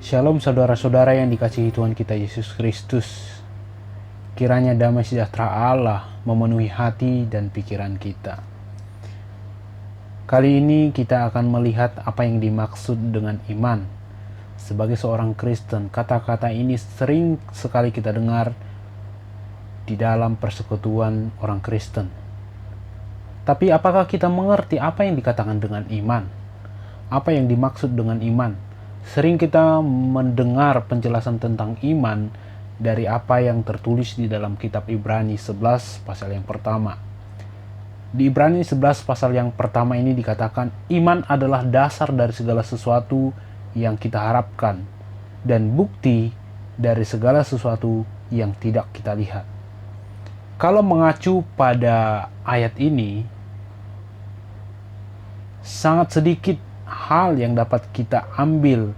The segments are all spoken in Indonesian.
Shalom saudara-saudara yang dikasihi Tuhan kita Yesus Kristus. Kiranya damai sejahtera Allah memenuhi hati dan pikiran kita. Kali ini kita akan melihat apa yang dimaksud dengan iman. Sebagai seorang Kristen, kata-kata ini sering sekali kita dengar di dalam persekutuan orang Kristen. Tapi apakah kita mengerti apa yang dikatakan dengan iman? Apa yang dimaksud dengan iman? Sering kita mendengar penjelasan tentang iman dari apa yang tertulis di dalam kitab Ibrani 11 pasal yang pertama. Di Ibrani 11 pasal yang pertama ini dikatakan, iman adalah dasar dari segala sesuatu yang kita harapkan dan bukti dari segala sesuatu yang tidak kita lihat. Kalau mengacu pada ayat ini, sangat sedikit hal yang dapat kita ambil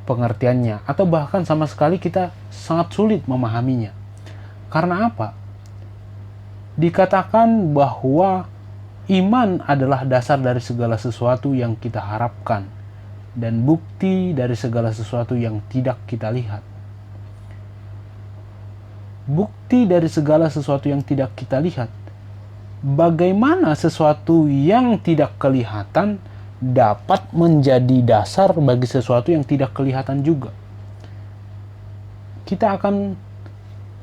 pengertiannya, atau bahkan sama sekali kita sangat sulit memahaminya. Karena apa? Dikatakan bahwa iman adalah dasar dari segala sesuatu yang kita harapkan dan bukti dari segala sesuatu yang tidak kita lihat. Bukti dari segala sesuatu yang tidak kita lihat. Bagaimana sesuatu yang tidak kelihatan dapat menjadi dasar bagi sesuatu yang tidak kelihatan juga? Kita akan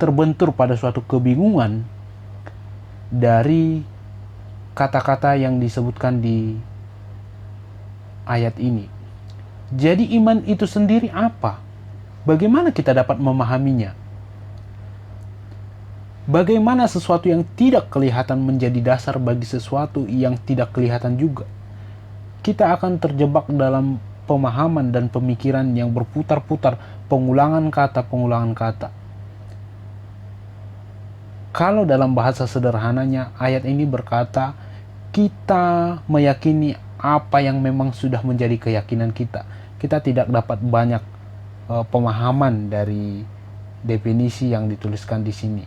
terbentur pada suatu kebingungan dari kata-kata yang disebutkan di ayat ini. Jadi iman itu sendiri apa? Bagaimana kita dapat memahaminya? Bagaimana sesuatu yang tidak kelihatan menjadi dasar bagi sesuatu yang tidak kelihatan juga? Kita akan terjebak dalam pemahaman dan pemikiran yang berputar-putar, pengulangan kata. Kalau dalam bahasa sederhananya, ayat ini berkata, kita meyakini apa yang memang sudah menjadi keyakinan kita. Kita tidak dapat banyak pemahaman dari definisi yang dituliskan di sini.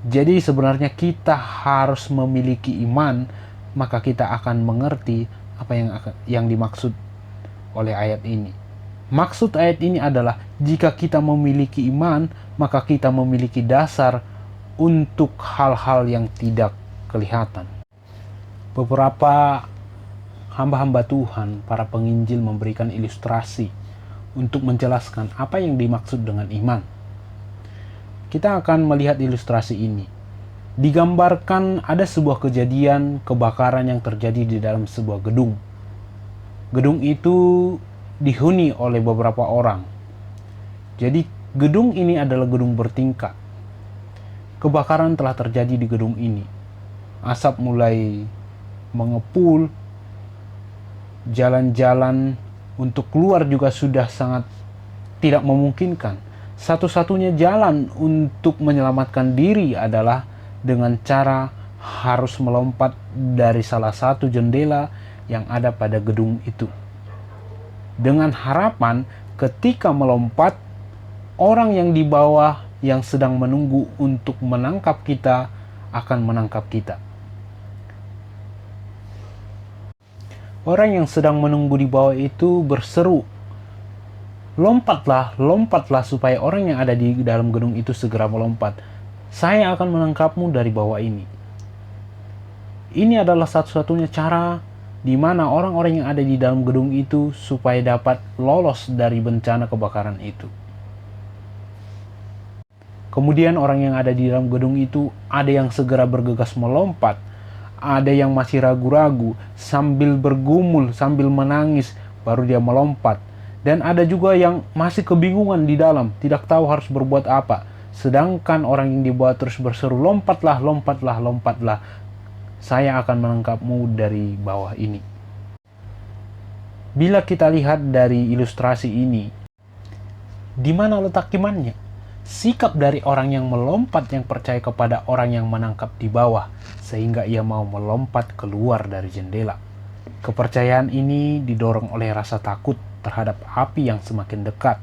Jadi sebenarnya kita harus memiliki iman, maka kita akan mengerti apa yang dimaksud oleh ayat ini. Maksud ayat ini adalah jika kita memiliki iman, maka kita memiliki dasar untuk hal-hal yang tidak kelihatan. Beberapa hamba-hamba Tuhan, para penginjil memberikan ilustrasi untuk menjelaskan apa yang dimaksud dengan iman. Kita akan melihat ilustrasi ini. Digambarkan ada sebuah kejadian kebakaran yang terjadi di dalam sebuah gedung. Gedung itu dihuni oleh beberapa orang. Jadi gedung ini adalah gedung bertingkat. Kebakaran telah terjadi di gedung ini. Asap mulai mengepul. Jalan-jalan untuk keluar juga sudah sangat tidak memungkinkan. Satu-satunya jalan untuk menyelamatkan diri adalah dengan cara harus melompat dari salah satu jendela yang ada pada gedung itu. Dengan harapan ketika melompat, orang yang di bawah yang sedang menunggu untuk menangkap kita akan menangkap kita. Orang yang sedang menunggu di bawah itu berseru, lompatlah, lompatlah, supaya orang yang ada di dalam gedung itu segera melompat. Saya akan menangkapmu dari bawah ini. Ini adalah satu-satunya cara di mana orang-orang yang ada di dalam gedung itu supaya dapat lolos dari bencana kebakaran itu. Kemudian orang yang ada di dalam gedung itu ada yang segera bergegas melompat, ada yang masih ragu-ragu sambil bergumul, sambil menangis, baru dia melompat. Dan ada juga yang masih kebingungan di dalam, tidak tahu harus berbuat apa. Sedangkan orang yang di bawah terus berseru, lompatlah, lompatlah, lompatlah. Saya akan menangkapmu dari bawah ini. Bila kita lihat dari ilustrasi ini, di mana letak imannya? Sikap dari orang yang melompat yang percaya kepada orang yang menangkap di bawah, sehingga ia mau melompat keluar dari jendela. Kepercayaan ini didorong oleh rasa takut terhadap api yang semakin dekat.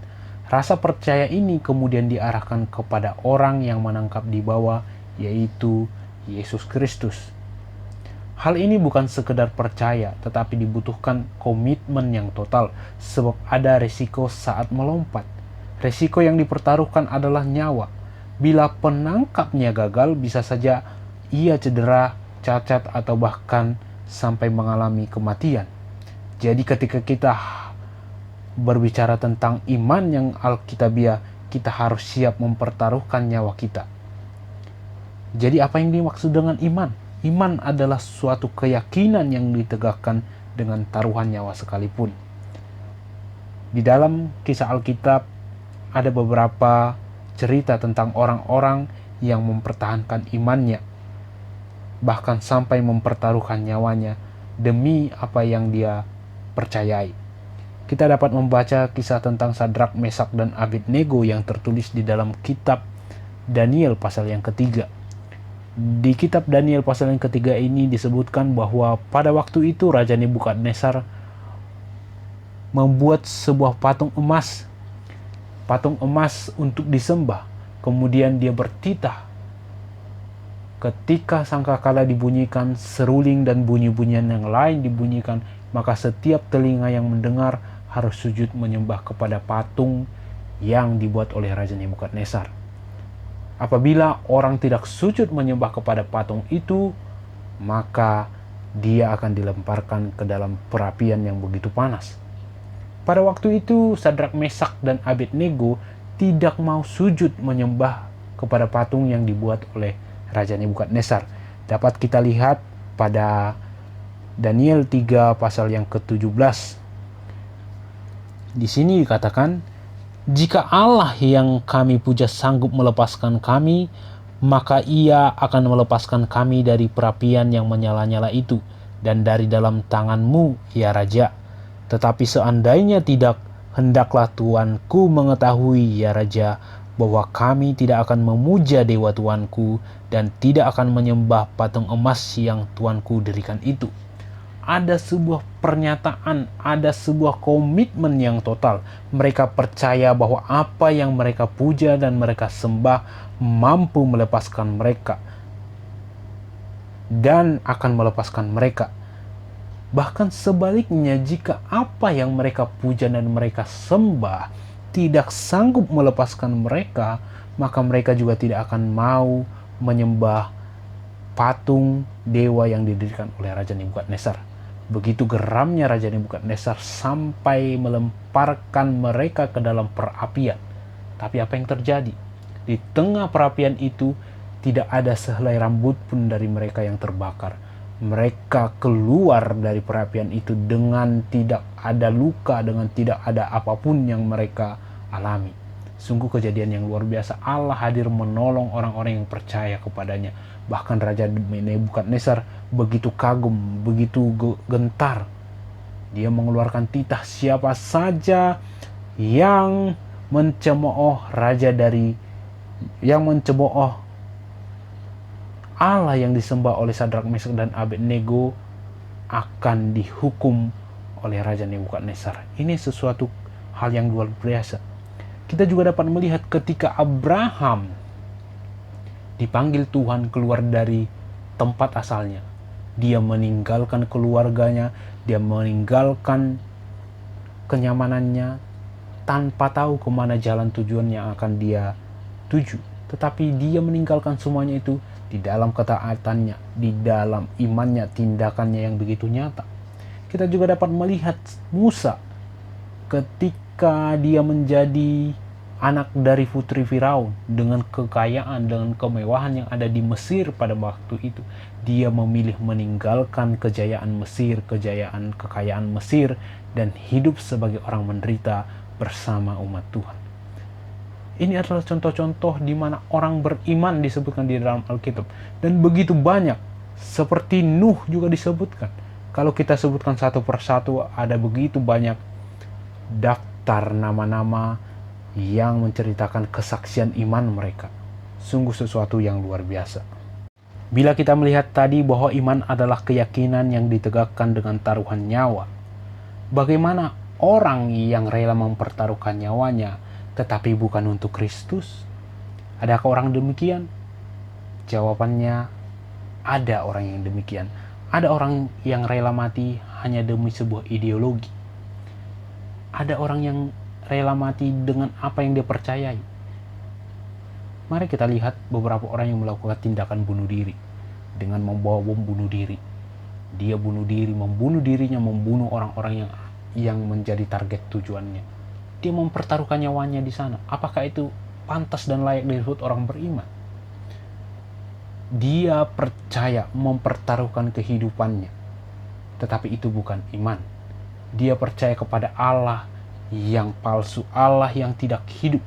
Rasa percaya ini kemudian diarahkan kepada orang yang menangkap di bawah, yaitu Yesus Kristus. Hal ini bukan sekedar percaya, tetapi dibutuhkan komitmen yang total, sebab ada risiko saat melompat. Risiko yang dipertaruhkan adalah nyawa. Bila penangkapnya gagal, bisa saja ia cedera, cacat, atau bahkan sampai mengalami kematian. Jadi ketika kita berbicara tentang iman yang alkitabiah, kita harus siap mempertaruhkan nyawa kita. Jadi apa yang dimaksud dengan iman? Iman adalah suatu keyakinan yang ditegakkan dengan taruhan nyawa sekalipun. Di dalam kisah Alkitab ada beberapa cerita tentang orang-orang yang mempertahankan imannya, bahkan sampai mempertaruhkan nyawanya demi apa yang dia percayai. Kita dapat membaca kisah tentang Sadrak, Mesak, dan Abednego yang tertulis di dalam kitab Daniel pasal yang ketiga. Di kitab Daniel pasal yang ketiga ini disebutkan bahwa pada waktu itu Raja Nebukadnezar membuat sebuah patung emas untuk disembah. Kemudian dia bertitah. Ketika sangkakala dibunyikan, seruling dan bunyi-bunyian yang lain dibunyikan, maka setiap telinga yang mendengar harus sujud menyembah kepada patung yang dibuat oleh Raja Nebukadnezar. Apabila orang tidak sujud menyembah kepada patung itu, maka dia akan dilemparkan ke dalam perapian yang begitu panas. Pada waktu itu, Sadrak, Mesak, dan Abednego tidak mau sujud menyembah kepada patung yang dibuat oleh Raja Nebukadnezar. Dapat kita lihat pada Daniel 3 pasal yang ke-17. Di sini dikatakan, jika Allah yang kami puja sanggup melepaskan kami, maka ia akan melepaskan kami dari perapian yang menyala-nyala itu dan dari dalam tanganmu, ya Raja. Tetapi seandainya tidak, hendaklah Tuanku mengetahui, ya Raja, bahwa kami tidak akan memuja dewa Tuanku dan tidak akan menyembah patung emas yang Tuanku dirikan itu. Ada sebuah pernyataan, ada sebuah komitmen yang total. Mereka percaya bahwa apa yang mereka puja dan mereka sembah mampu melepaskan mereka dan akan melepaskan mereka. Bahkan sebaliknya, jika apa yang mereka puja dan mereka sembah tidak sanggup melepaskan mereka, maka mereka juga tidak akan mau menyembah patung dewa yang didirikan oleh Raja Nebukadnezar. Begitu geramnya Raja Nebukadnezar sampai melemparkan mereka ke dalam perapian. Tapi apa yang terjadi? Di tengah perapian itu tidak ada sehelai rambut pun dari mereka yang terbakar. Mereka keluar dari perapian itu dengan tidak ada luka, dengan tidak ada apapun yang mereka alami. Sungguh kejadian yang luar biasa. Allah hadir menolong orang-orang yang percaya kepadanya. Bahkan Raja Nebukadnezar begitu kagum, begitu gentar. Dia mengeluarkan titah, siapa saja yang mencemooh Allah yang disembah oleh Sadrak, Mesak, dan Abednego akan dihukum oleh Raja Nebukadnezar. Ini sesuatu hal yang luar biasa. Kita juga dapat melihat ketika Abraham dipanggil Tuhan keluar dari tempat asalnya. Dia meninggalkan keluarganya, dia meninggalkan kenyamanannya tanpa tahu kemana jalan tujuan yang akan dia tuju. Tetapi dia meninggalkan semuanya itu di dalam ketaatannya, di dalam imannya, tindakannya yang begitu nyata. Kita juga dapat melihat Musa ketika dia menjadi anak dari putri Firaun dengan kekayaan, dengan kemewahan yang ada di Mesir pada waktu itu. Dia memilih meninggalkan kejayaan Mesir, kekayaan Mesir, dan hidup sebagai orang menderita bersama umat Tuhan. Ini adalah contoh-contoh di mana orang beriman disebutkan di dalam Alkitab. Dan begitu banyak, seperti Nuh juga disebutkan. Kalau kita sebutkan satu persatu, ada begitu banyak daftar nama-nama yang menceritakan kesaksian iman mereka. Sungguh sesuatu yang luar biasa. Bila kita melihat tadi bahwa iman adalah keyakinan yang ditegakkan dengan taruhan nyawa, bagaimana orang yang rela mempertaruhkan nyawanya tetapi bukan untuk Kristus? Adakah orang demikian? Jawabannya, ada orang yang demikian. Ada orang yang rela mati hanya demi sebuah ideologi. Ada orang yang rela mati dengan apa yang dia percayai. Mari kita lihat beberapa orang yang melakukan tindakan bunuh diri dengan membawa bom bunuh diri. Dia bunuh diri, membunuh dirinya, membunuh orang-orang yang menjadi target tujuannya. Dia mempertaruhkan nyawanya di sana. Apakah itu pantas dan layak disebut orang beriman? Dia percaya mempertaruhkan kehidupannya, tetapi itu bukan iman. Dia percaya kepada Allah yang palsu, Allah yang tidak hidup.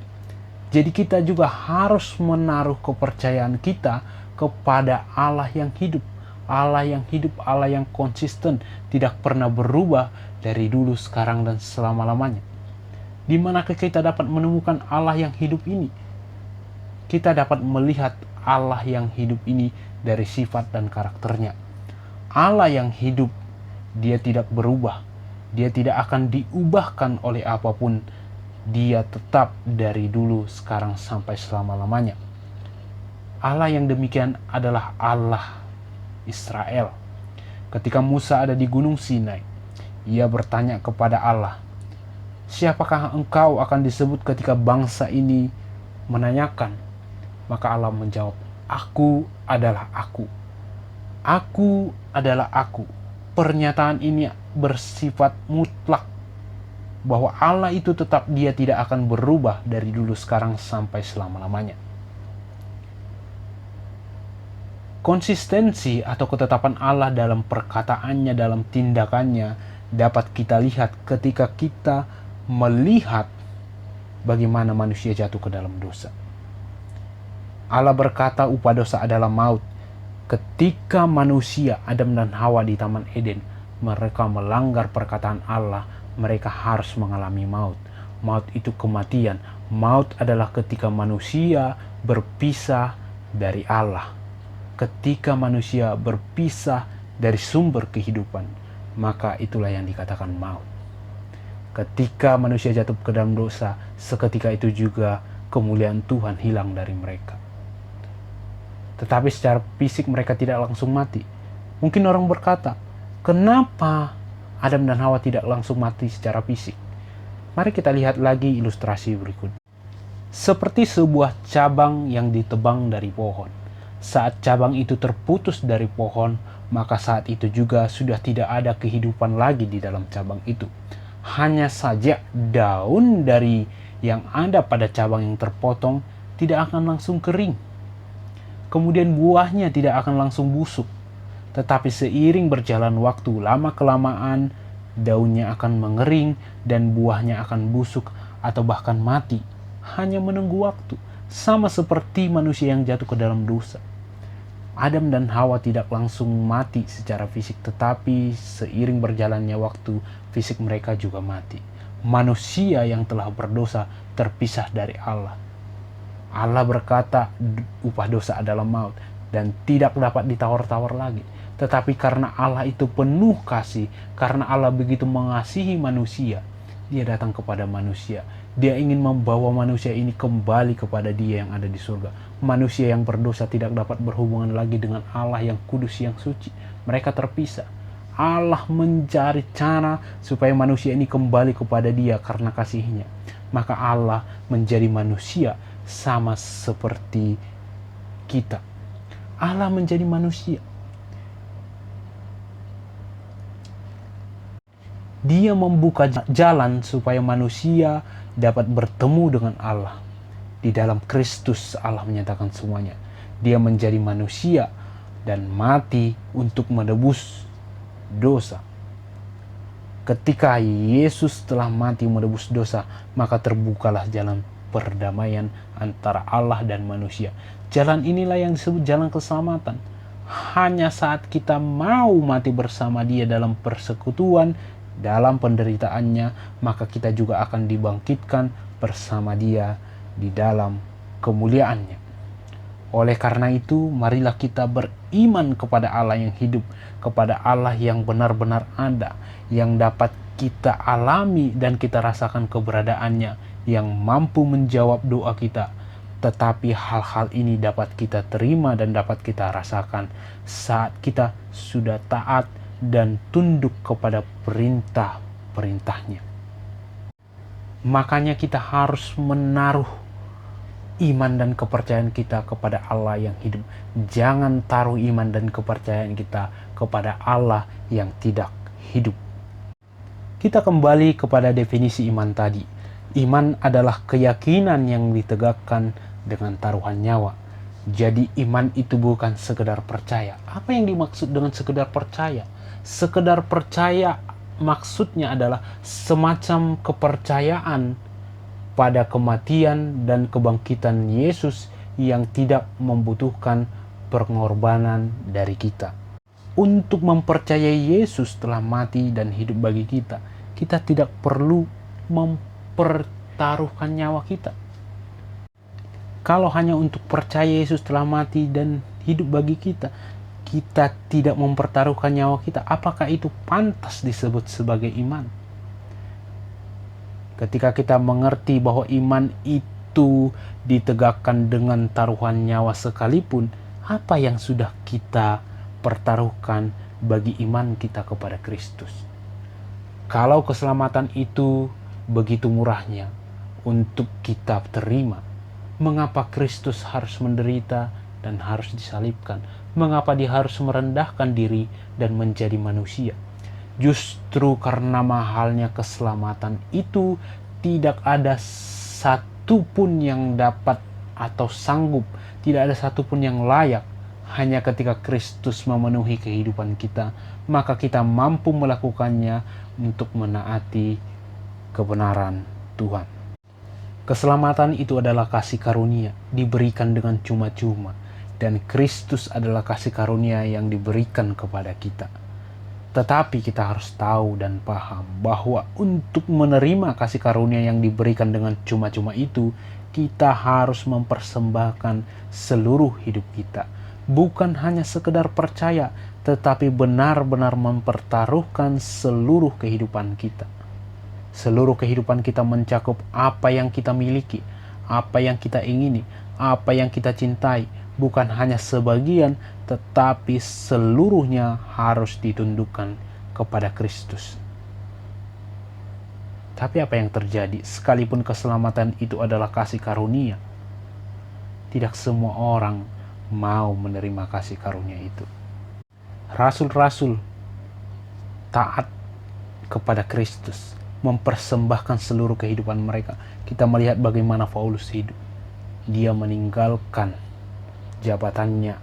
Jadi kita juga harus menaruh kepercayaan kita kepada Allah yang hidup. Allah yang hidup, Allah yang konsisten, tidak pernah berubah dari dulu, sekarang, dan selama-lamanya. Di manakah kita dapat menemukan Allah yang hidup ini? Kita dapat melihat Allah yang hidup ini dari sifat dan karakternya. Allah yang hidup, dia tidak berubah. Dia tidak akan diubahkan oleh apapun. Dia tetap dari dulu, sekarang, sampai selama-lamanya. Allah yang demikian adalah Allah Israel. Ketika Musa ada di Gunung Sinai, ia bertanya kepada Allah, "Siapakah engkau?" akan disebut ketika bangsa ini menanyakan. Maka Allah menjawab, "Aku adalah aku. Aku adalah aku." Pernyataan ini bersifat mutlak, bahwa Allah itu tetap, dia tidak akan berubah dari dulu, sekarang, sampai selama-lamanya. Konsistensi atau ketetapan Allah dalam perkataannya, dalam tindakannya, dapat kita lihat ketika kita melihat bagaimana manusia jatuh ke dalam dosa. Allah berkata upah dosa adalah maut. Ketika manusia, Adam dan Hawa di Taman Eden, mereka melanggar perkataan Allah, mereka harus mengalami maut. Maut itu kematian. Maut adalah ketika manusia berpisah dari Allah. Ketika manusia berpisah dari sumber kehidupan, maka itulah yang dikatakan maut. Ketika manusia jatuh ke dalam dosa, seketika itu juga kemuliaan Tuhan hilang dari mereka. Tetapi secara fisik mereka tidak langsung mati. Mungkin orang berkata, kenapa Adam dan Hawa tidak langsung mati secara fisik? Mari kita lihat lagi ilustrasi berikut. Seperti sebuah cabang yang ditebang dari pohon. Saat cabang itu terputus dari pohon, maka saat itu juga sudah tidak ada kehidupan lagi di dalam cabang itu. Hanya saja daun dari yang ada pada cabang yang terpotong tidak akan langsung kering. Kemudian buahnya tidak akan langsung busuk. Tetapi seiring berjalan waktu, lama-kelamaan daunnya akan mengering dan buahnya akan busuk atau bahkan mati. Hanya menunggu waktu. Sama seperti manusia yang jatuh ke dalam dosa. Adam dan Hawa tidak langsung mati secara fisik, tetapi seiring berjalannya waktu, fisik mereka juga mati. Manusia yang telah berdosa terpisah dari Allah. Allah berkata upah dosa adalah maut dan tidak dapat ditawar-tawar lagi. Tetapi karena Allah itu penuh kasih, karena Allah begitu mengasihi manusia, dia datang kepada manusia. Dia ingin membawa manusia ini kembali kepada dia yang ada di surga. Manusia yang berdosa tidak dapat berhubungan lagi dengan Allah yang kudus, yang suci. Mereka terpisah. Allah mencari cara supaya manusia ini kembali kepada dia karena kasihnya. Maka Allah menjadi manusia sama seperti kita. Allah menjadi manusia. Dia membuka jalan supaya manusia dapat bertemu dengan Allah. Di dalam Kristus Allah menyatakan semuanya. Dia menjadi manusia dan mati untuk menebus dosa. Ketika Yesus telah mati menebus dosa, maka terbukalah jalan perdamaian antara Allah dan manusia. Jalan inilah yang disebut jalan keselamatan. Hanya saat kita mau mati bersama dia dalam persekutuan, dalam penderitaannya, maka kita juga akan dibangkitkan bersama dia di dalam kemuliaannya. Oleh karena itu, marilah kita beriman kepada Allah yang hidup, kepada Allah yang benar-benar ada, yang dapat kita alami dan kita rasakan keberadaannya, yang mampu menjawab doa kita. Tetapi hal-hal ini dapat kita terima dan dapat kita rasakan saat kita sudah taat dan tunduk kepada perintah-perintahnya. Makanya kita harus menaruh iman dan kepercayaan kita kepada Allah yang hidup. Jangan taruh iman dan kepercayaan kita kepada Allah yang tidak hidup. Kita kembali kepada definisi iman tadi. Iman adalah keyakinan yang ditegakkan dengan taruhan nyawa. Jadi iman itu bukan sekedar percaya. Apa yang dimaksud dengan sekedar percaya? Sekedar percaya maksudnya adalah semacam kepercayaan pada kematian dan kebangkitan Yesus yang tidak membutuhkan pengorbanan dari kita. Untuk mempercayai Yesus telah mati dan hidup bagi kita, kita tidak perlu mempertaruhkan nyawa kita. Kalau hanya untuk percaya Yesus telah mati dan hidup bagi kita, kita tidak mempertaruhkan nyawa kita, apakah itu pantas disebut sebagai iman? Ketika kita mengerti bahwa iman itu ditegakkan dengan taruhan nyawa sekalipun, apa yang sudah kita pertaruhkan bagi iman kita kepada Kristus? Kalau keselamatan itu begitu murahnya untuk kita terima, mengapa Kristus harus menderita dan harus disalibkan? Mengapa dia harus merendahkan diri dan menjadi manusia? Justru karena mahalnya keselamatan itu, tidak ada satupun yang dapat atau sanggup, tidak ada satupun yang layak. Hanya ketika Kristus memenuhi kehidupan kita, maka kita mampu melakukannya untuk menaati kebenaran Tuhan. Keselamatan itu adalah kasih karunia, diberikan dengan cuma-cuma. Dan Kristus adalah kasih karunia yang diberikan kepada kita. Tetapi kita harus tahu dan paham bahwa untuk menerima kasih karunia yang diberikan dengan cuma-cuma itu, kita harus mempersembahkan seluruh hidup kita. Bukan hanya sekedar percaya, tetapi benar-benar mempertaruhkan seluruh kehidupan kita. Seluruh kehidupan kita mencakup apa yang kita miliki, apa yang kita ingini, apa yang kita cintai. Bukan hanya sebagian, tetapi seluruhnya harus ditundukkan kepada Kristus. Tapi apa yang terjadi? Sekalipun keselamatan itu adalah kasih karunia, tidak semua orang mau menerima kasih karunia itu. Rasul-rasul taat kepada Kristus, mempersembahkan seluruh kehidupan mereka. Kita melihat bagaimana Paulus hidup. Dia meninggalkan jabatannya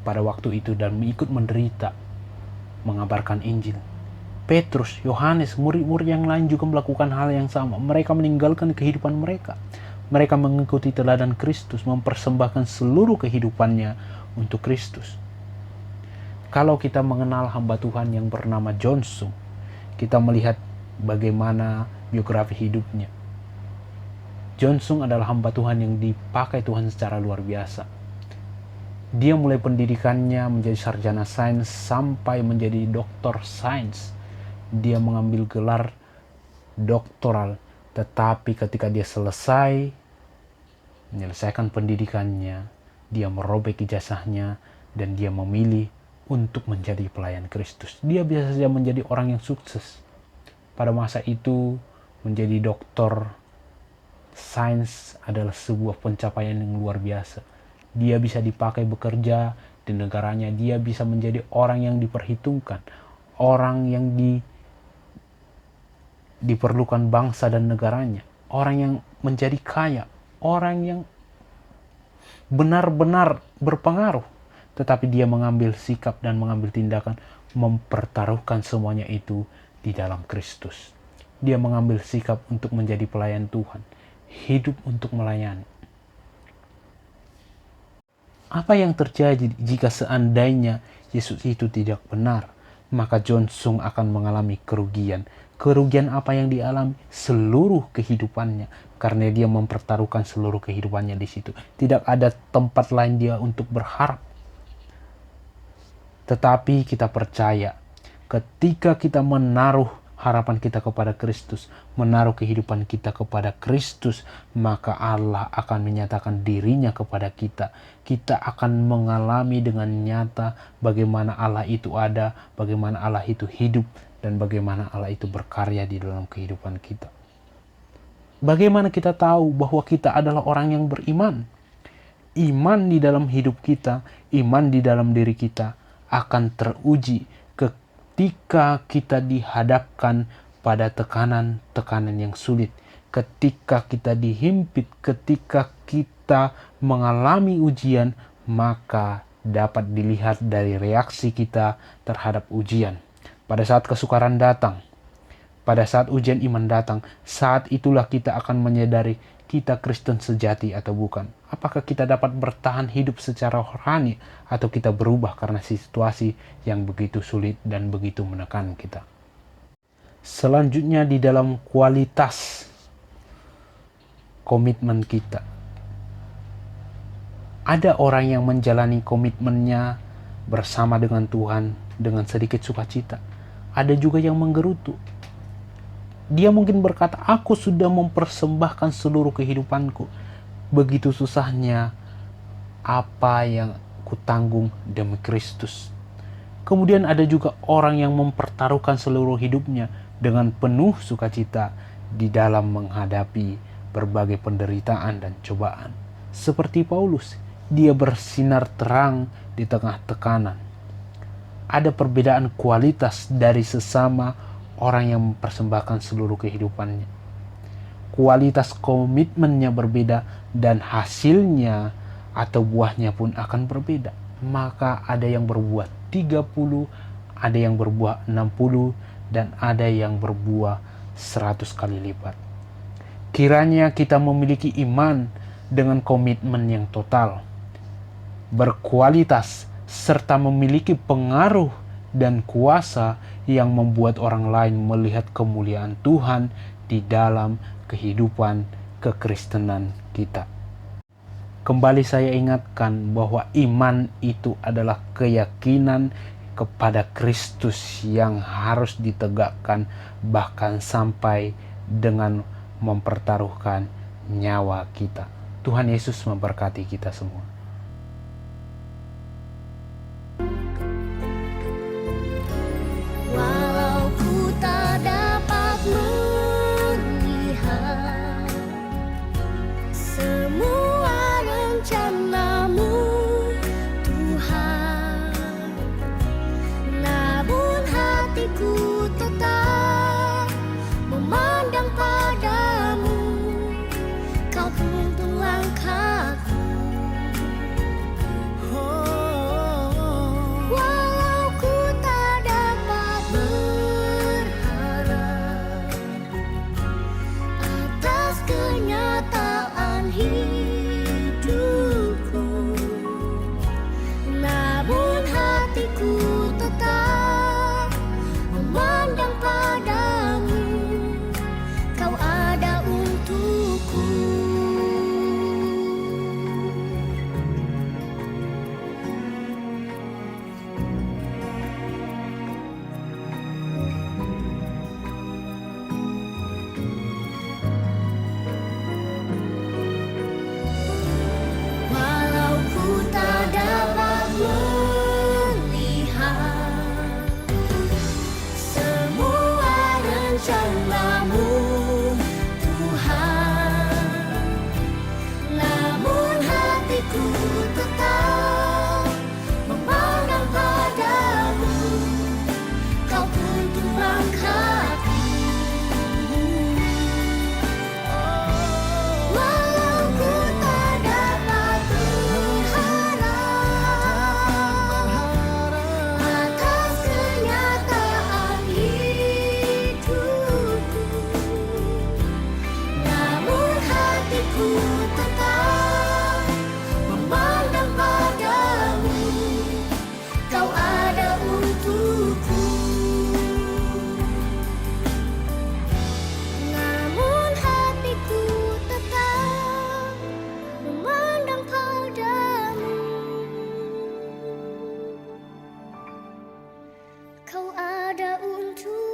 pada waktu itu dan ikut menderita mengabarkan Injil. Petrus, Yohanes, murid-murid yang lain juga melakukan hal yang sama. Mereka meninggalkan kehidupan mereka. Mereka mengikuti teladan Kristus, mempersembahkan seluruh kehidupannya untuk Kristus. Kalau kita mengenal hamba Tuhan yang bernama John Sung, kita melihat bagaimana biografi hidupnya. John Sung adalah hamba Tuhan yang dipakai Tuhan secara luar biasa. Dia mulai pendidikannya menjadi sarjana sains sampai menjadi doktor sains. Dia mengambil gelar doktoral, tetapi ketika dia selesai menyelesaikan pendidikannya, dia merobek ijazahnya dan dia memilih untuk menjadi pelayan Kristus. Dia biasa saja menjadi orang yang sukses. Pada masa itu menjadi doktor sains adalah sebuah pencapaian yang luar biasa. Dia bisa dipakai bekerja di negaranya. Dia bisa menjadi orang yang diperhitungkan, orang yang diperlukan bangsa dan negaranya, orang yang menjadi kaya, orang yang benar-benar berpengaruh. Tetapi dia mengambil sikap dan mengambil tindakan mempertaruhkan semuanya itu di dalam Kristus. Dia mengambil sikap untuk menjadi pelayan Tuhan, hidup untuk melayani. Apa yang terjadi jika seandainya Yesus itu tidak benar? Maka John Sung akan mengalami kerugian. Kerugian apa yang dialami? Seluruh kehidupannya. Karena dia mempertaruhkan seluruh kehidupannya di situ. Tidak ada tempat lain dia untuk berharap. Tetapi kita percaya, ketika kita menaruh harapan kita kepada Kristus, menaruh kehidupan kita kepada Kristus, maka Allah akan menyatakan dirinya kepada kita. Kita akan mengalami dengan nyata bagaimana Allah itu ada, bagaimana Allah itu hidup, dan bagaimana Allah itu berkarya di dalam kehidupan kita. Bagaimana kita tahu bahwa kita adalah orang yang beriman? Iman di dalam hidup kita, iman di dalam diri kita akan teruji ketika kita dihadapkan pada tekanan-tekanan yang sulit, ketika kita dihimpit, ketika kita mengalami ujian, maka dapat dilihat dari reaksi kita terhadap ujian. Pada saat kesukaran datang, pada saat ujian iman datang, saat itulah kita akan menyadari kita Kristen sejati atau bukan. Apakah kita dapat bertahan hidup secara rohani atau kita berubah karena situasi yang begitu sulit dan begitu menekan kita. Selanjutnya di dalam kualitas komitmen kita. Ada orang yang menjalani komitmennya bersama dengan Tuhan dengan sedikit sukacita. Ada juga yang menggerutu. Dia mungkin berkata, aku sudah mempersembahkan seluruh kehidupanku. Begitu susahnya apa yang kutanggung demi Kristus. Kemudian ada juga orang yang mempertaruhkan seluruh hidupnya dengan penuh sukacita di dalam menghadapi berbagai penderitaan dan cobaan. Seperti Paulus, dia bersinar terang di tengah tekanan. Ada perbedaan kualitas dari sesama orang yang mempersembahkan seluruh kehidupannya. Kualitas komitmennya berbeda dan hasilnya atau buahnya pun akan berbeda. Maka ada yang berbuah 30, ada yang berbuah 60, dan ada yang berbuah 100 kali lipat. Kiranya kita memiliki iman dengan komitmen yang total, berkualitas, serta memiliki pengaruh dan kuasa yang membuat orang lain melihat kemuliaan Tuhan di dalam kehidupan kekristenan kita. Kembali saya ingatkan bahwa iman itu adalah keyakinan kepada Kristus yang harus ditegakkan bahkan sampai dengan mempertaruhkan nyawa kita. Tuhan Yesus memberkati kita semua. Walau ku tak dapat melihat semua rencana-Mu, Tuhan, namun hatiku tetap memandang padamu. Kau tuntun langkahku. Walau ku tak dapat berharap atas kenyataan hidupku, namun hatiku tetap memandang padamu. Kau ada untukku. Walau ku tak dapat melihat semua rencana-Mu, Tuhan, namun hatiku tetap memandang padamu. Kau tuntun langkahku. Walau ku tak dapat berharap atas kenyataan hidupku, namun hatiku tetap memandang padamu. Kau ada untukku. Namun hatiku tetap memandang padamu. Kau ada untukku.